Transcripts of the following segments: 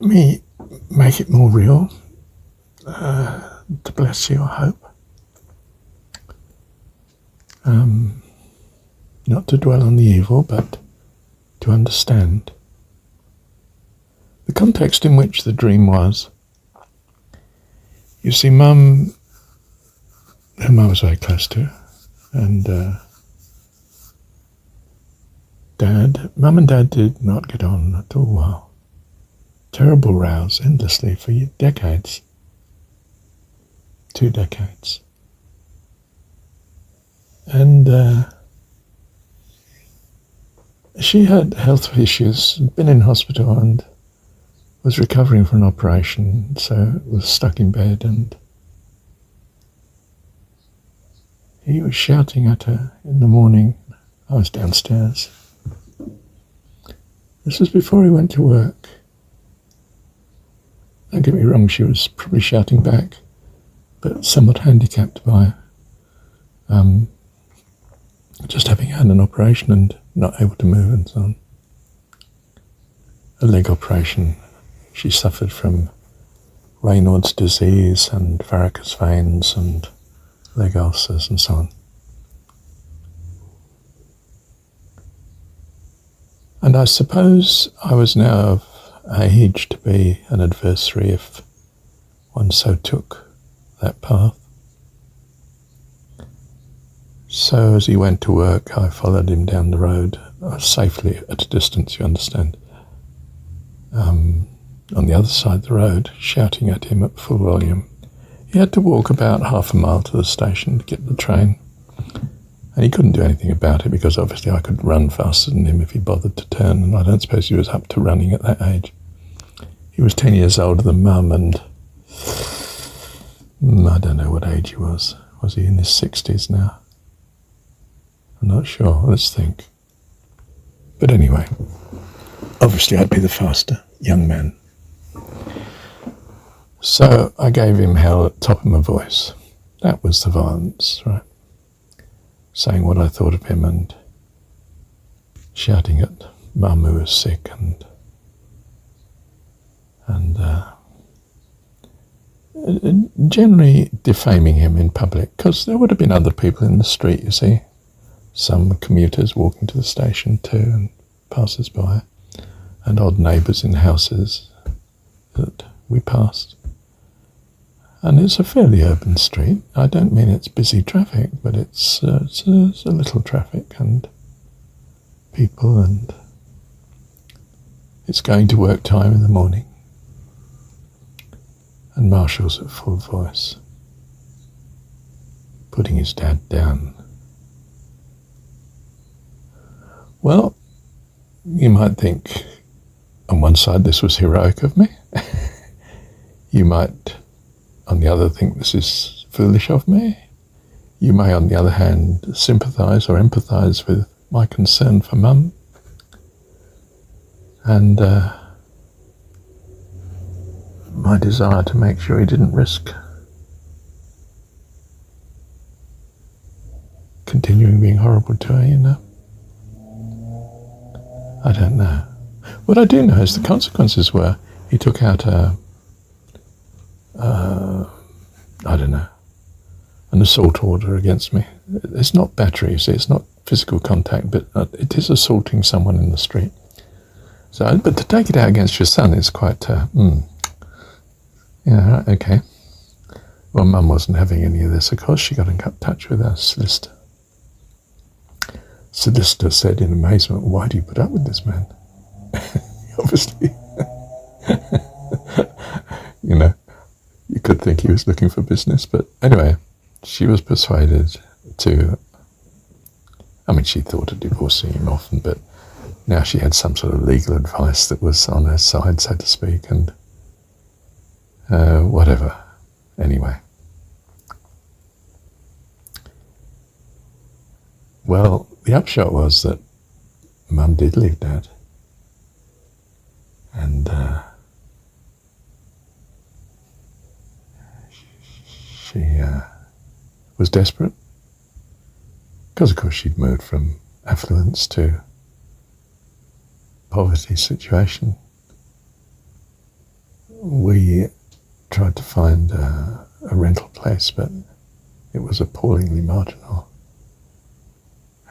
me make it more real, to bless you, I hope. Not to dwell on the evil, but to understand the context in which the dream was. You see, Mum, whom I was very close to, and Mum and Dad did not get on at all well. Terrible rows endlessly for decades. 2 decades. And she had health issues, been in hospital and was recovering from an operation, so was stuck in bed, and he was shouting at her in the morning. I was downstairs. This was before he went to work. Don't get me wrong, she was probably shouting back, but somewhat handicapped by just having had an operation and not able to move and so on. A leg operation. She suffered from Raynaud's disease and varicose veins and leg ulcers and so on. And I suppose I was now of age to be an adversary if one so took that path. So as he went to work, I followed him down the road, safely at a distance, you understand, on the other side of the road, shouting at him at full volume. He had to walk about half a mile to the station to get the train, and he couldn't do anything about it because obviously I could run faster than him if he bothered to turn, and I don't suppose he was up to running at that age. He was 10 years older than Mum, and I don't know what age he was. Was he in his 60s now? I'm not sure. Let's think. But anyway, obviously I'd be the faster young man. So I gave him hell at the top of my voice. That was the violence, right? Saying what I thought of him and shouting at Mum, who was sick, and generally defaming him in public, because there would have been other people in the street, you see. Some commuters walking to the station too, and passers-by, and odd neighbours in houses that we passed. And it's a fairly urban street. I don't mean it's busy traffic, but it's a little traffic and people, and it's going to work time in the morning. And Marshall's at full voice, putting his dad down. Well, you might think on one side this was heroic of me. You might on the other think this is foolish of me. You may on the other hand sympathise or empathise with my concern for Mum, and my desire to make sure he didn't risk continuing being horrible to her, you know. I don't know. What I do know is the consequences were he took out an assault order against me. It's not battery, you see, it's not physical contact, but it is assaulting someone in the street. So, but to take it out against your son is quite, yeah, okay. Well, Mum wasn't having any of this, of course. She got in touch with our solicitor. Solicitor said in amazement, "Why do you put up with this man?" Obviously, you know, you could think he was looking for business, but anyway, she was persuaded to, I mean, she thought of divorcing him often, but now she had some sort of legal advice that was on her side, so to speak, and whatever. Anyway. Well, the upshot was that Mum did leave Dad, and she was desperate, because of course she'd moved from affluence to poverty situation, we tried to find a rental place, but it was appallingly marginal.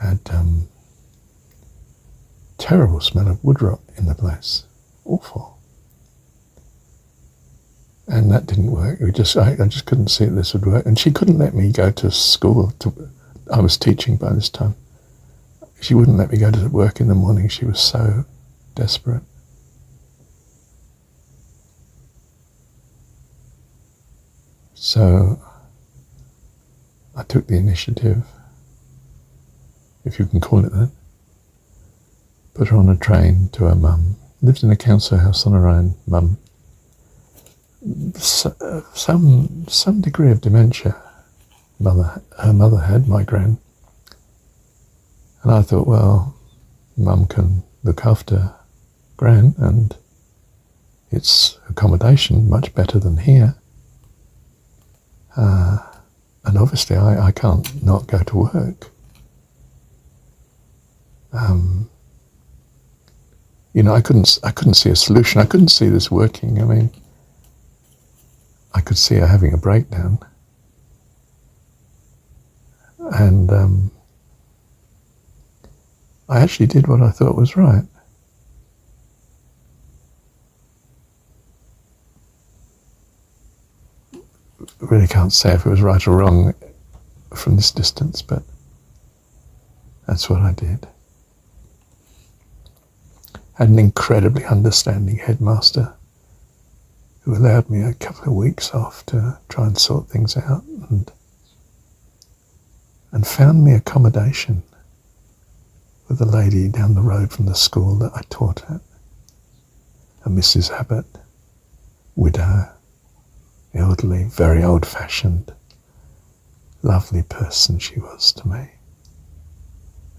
Had terrible smell of wood rot in the place. Awful. And that didn't work. I just couldn't see that this would work. And she couldn't let me go to school. I was teaching by this time. She wouldn't let me go to work in the morning. She was so desperate. So I took the initiative, if you can call it that. Put her on a train to her mum. Lived in a council house on her own. Mum. Some degree of dementia. Her mother had, my gran. And I thought, well, Mum can look after Gran, and it's accommodation much better than here. And obviously I can't not go to work. I couldn't see a solution. I couldn't see this working. I mean, I could see her having a breakdown. And I actually did what I thought was right. I really can't say if it was right or wrong from this distance, but that's what I did. Had an incredibly understanding headmaster who allowed me a couple of weeks off to try and sort things out, and found me accommodation with a lady down the road from the school that I taught at, a Mrs. Abbott, widow, elderly, very old-fashioned, lovely person she was to me.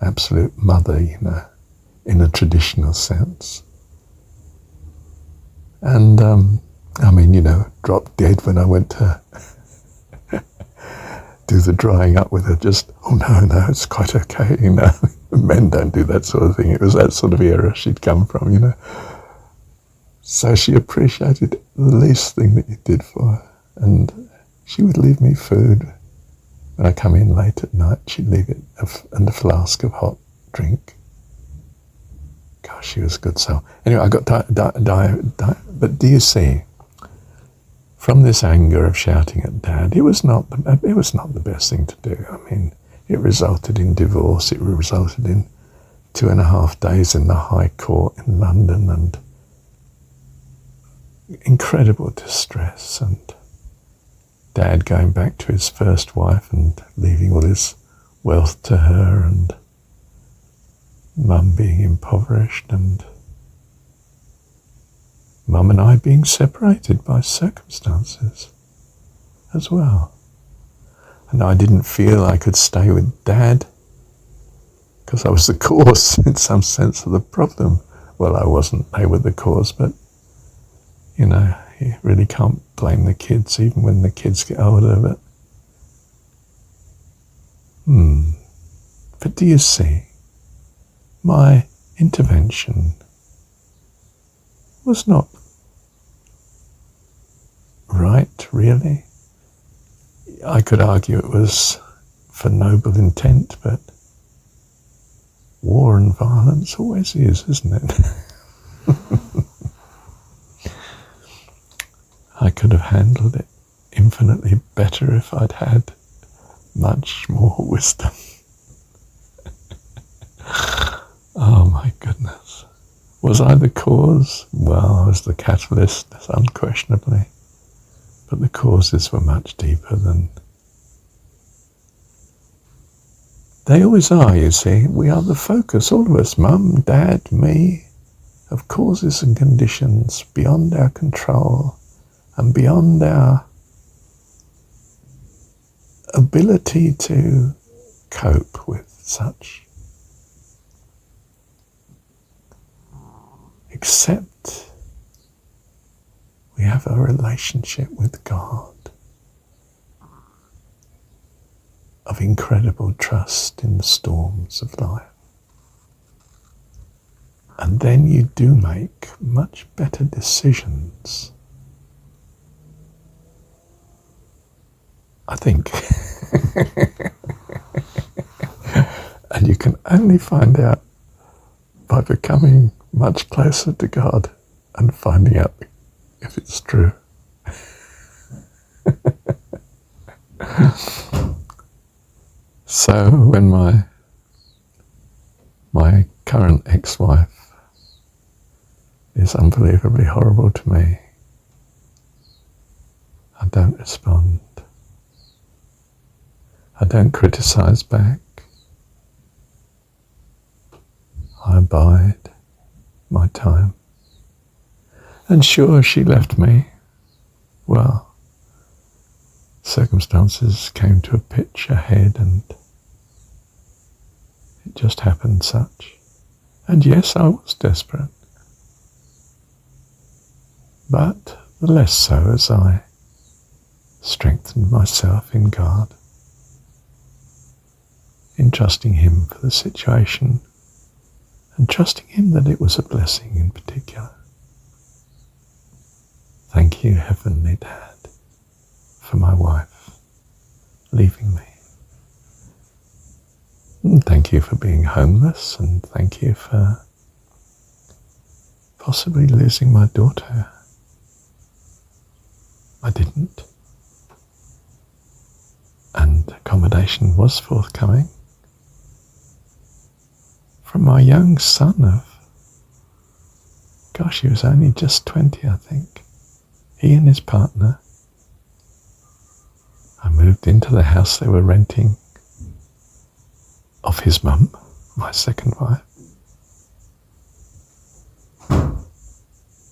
Absolute mother, in a traditional sense. And, dropped dead when I went to do the drying up with her. Just, oh no, it's quite okay, Men don't do that sort of thing. It was that sort of era she'd come from, So she appreciated the least thing that you did for her. And she would leave me food. When I come in late at night, she'd leave it and a flask of hot drink. Gosh, she was a good soul. Anyway, I got but do you see, from this anger of shouting at Dad, it was not the best thing to do. I mean, it resulted in divorce. It resulted in 2.5 days in the High Court in London, and incredible distress, and Dad going back to his first wife and leaving all his wealth to her, and Mum being impoverished, and Mum and I being separated by circumstances as well. And I didn't feel I could stay with Dad because I was the cause in some sense of the problem. Well, I wasn't. They were the cause, but you really can't blame the kids even when the kids get older. But do you see, my intervention was not right, really. I could argue it was for noble intent, but war and violence always is, isn't it? I could have handled it infinitely better if I'd had much more wisdom. Oh my goodness. Was I the cause? Well, I was the catalyst, unquestionably. But the causes were much deeper than... They always are, you see. We are the focus, all of us, Mum, Dad, me, of causes and conditions beyond our control and beyond our ability to cope with such. Except we have a relationship with God of incredible trust in the storms of life. And then you do make much better decisions I think. And you can only find out by becoming much closer to God and finding out if it's true. So when my current ex-wife is unbelievably horrible to me, I don't respond. I don't criticize back. I bide my time. And sure, she left me. Well, circumstances came to a pitch ahead and it just happened such. And yes, I was desperate. But the less so as I strengthened myself in God, in trusting Him for the situation, and trusting Him that it was a blessing in particular. Thank you, Heavenly Dad, for my wife leaving me. And thank you for being homeless, and thank you for possibly losing my daughter. I didn't. And accommodation was forthcoming from my young son of, gosh, he was only just 20, I think. He and his partner. I moved into the house they were renting of his mum, my second wife.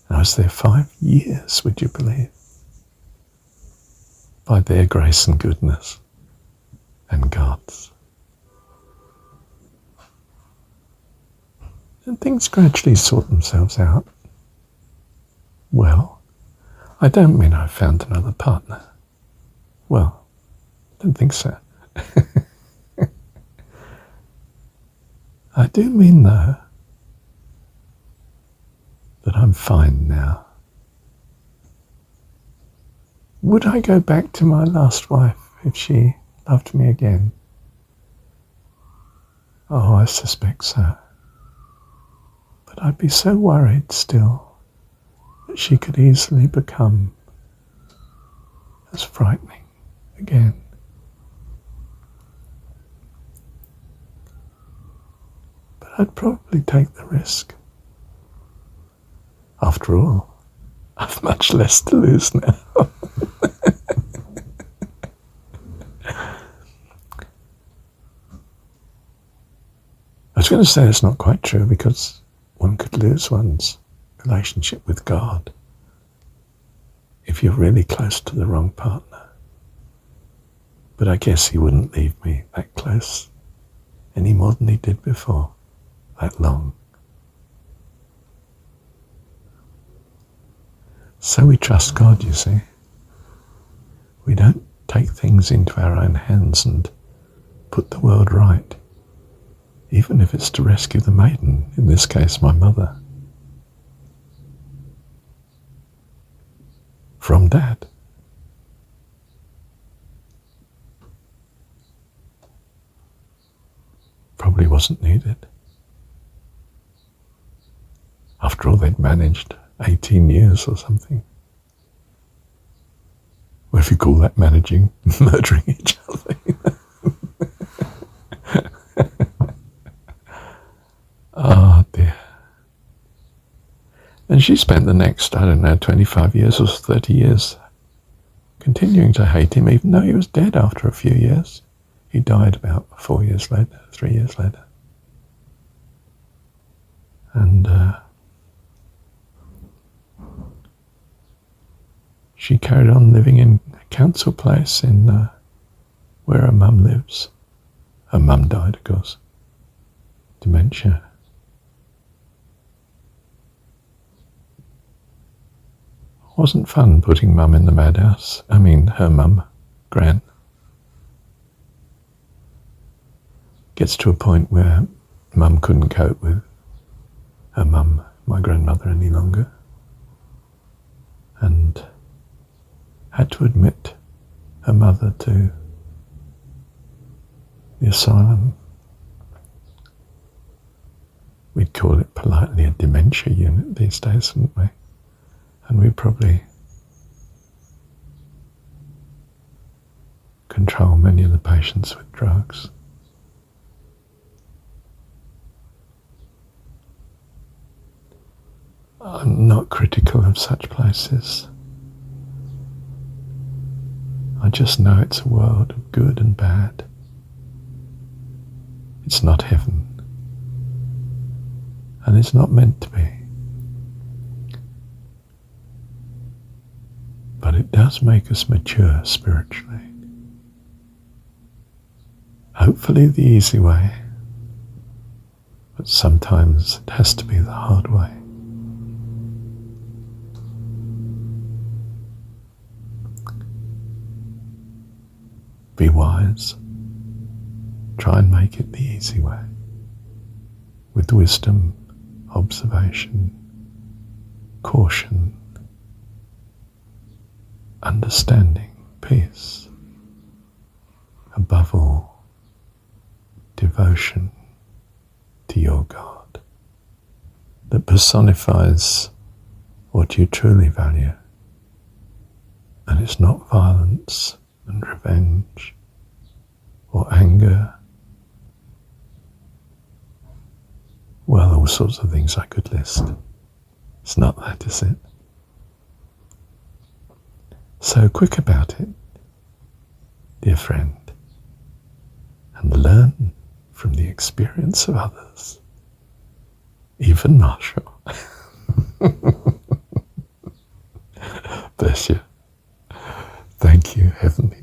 I was there 5 years, would you believe? By their grace and goodness and God's. And things gradually sort themselves out. Well, I don't mean I found another partner. Well, I don't think so. I do mean, though, that I'm fine now. Would I go back to my last wife if she loved me again? Oh, I suspect so. But I'd be so worried still that she could easily become as frightening again. But I'd probably take the risk. After all, I've much less to lose now. I was going to say it's not quite true, because one could lose one's relationship with God if you're really close to the wrong partner. But I guess He wouldn't leave me that close any more than He did before, that long. So we trust God, you see. We don't take things into our own hands and put the world right, even if it's to rescue the maiden, in this case my mother, from Dad. Probably wasn't needed. After all, they'd managed 18 years or something. Well, if you call that managing, murdering each other. Oh dear. And she spent the next, 25 years or 30 years continuing to hate him, even though he was dead after a few years. He died about 4 years later, 3 years later. And she carried on living in a council place in where her mum lives. Her mum died, of course. Dementia. Wasn't fun putting Mum in the madhouse. I mean, her mum, Gran. Gets to a point where Mum couldn't cope with her mum, my grandmother, any longer, and had to admit her mother to the asylum. We'd call it politely a dementia unit these days, wouldn't we? And we'd probably control many of the patients with drugs. I'm not critical of such places. I just know it's a world of good and bad. It's not heaven. And it's not meant to be. But it does make us mature spiritually. Hopefully the easy way, but sometimes it has to be the hard way. Be wise. Try and make it the easy way. With wisdom, observation, caution, understanding, peace. Above all, devotion to your God that personifies what you truly value. And it's not violence and revenge or anger. Well, all sorts of things I could list. It's not that, is it? So quick about it, dear friend, and learn from the experience of others, even Marshall. Bless you. Thank you, Heavenly